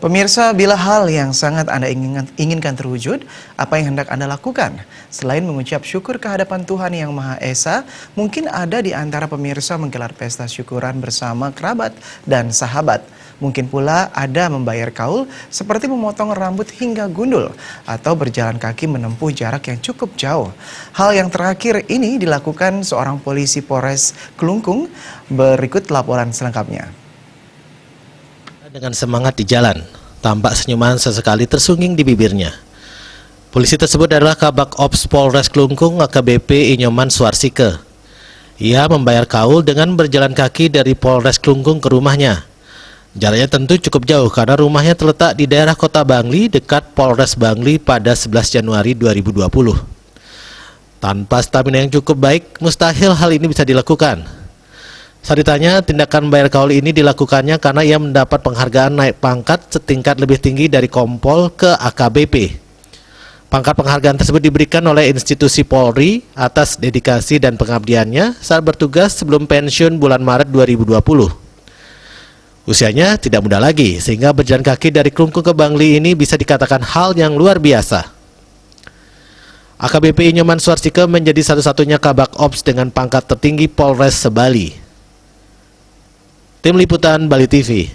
Pemirsa, bila hal yang sangat Anda inginkan terwujud, apa yang hendak Anda lakukan? Selain mengucap syukur kehadapan Tuhan Yang Maha Esa, mungkin ada di antara pemirsa menggelar pesta syukuran bersama kerabat dan sahabat. Mungkin pula ada membayar kaul seperti memotong rambut hingga gundul atau berjalan kaki menempuh jarak yang cukup jauh. Hal yang terakhir ini dilakukan seorang polisi Polres Kelungkung. Berikut laporan selengkapnya. Dengan semangat di jalan, tampak senyuman sesekali tersungging di bibirnya. Polisi tersebut adalah Kabak Ops Polres Kelungkung AKBP Inyoman Suarsike. Ia membayar kaul dengan berjalan kaki dari Polres Kelungkung ke rumahnya. Jaraknya tentu cukup jauh karena rumahnya terletak di daerah Kota Bangli dekat Polres Bangli pada 11 Januari 2020. Tanpa stamina yang cukup baik, mustahil hal ini bisa dilakukan. Saat ditanya, tindakan bayar kaul ini dilakukannya karena ia mendapat penghargaan naik pangkat setingkat lebih tinggi dari Kompol ke AKBP. Pangkat penghargaan tersebut diberikan oleh institusi Polri atas dedikasi dan pengabdiannya saat bertugas sebelum pensiun bulan Maret 2020. Usianya tidak muda lagi, sehingga berjalan kaki dari Kelungkung ke Bangli ini bisa dikatakan hal yang luar biasa. AKBP Inyoman Suarsike menjadi satu-satunya Kabak Ops dengan pangkat tertinggi Polres se-Bali. Tim Liputan Bali TV.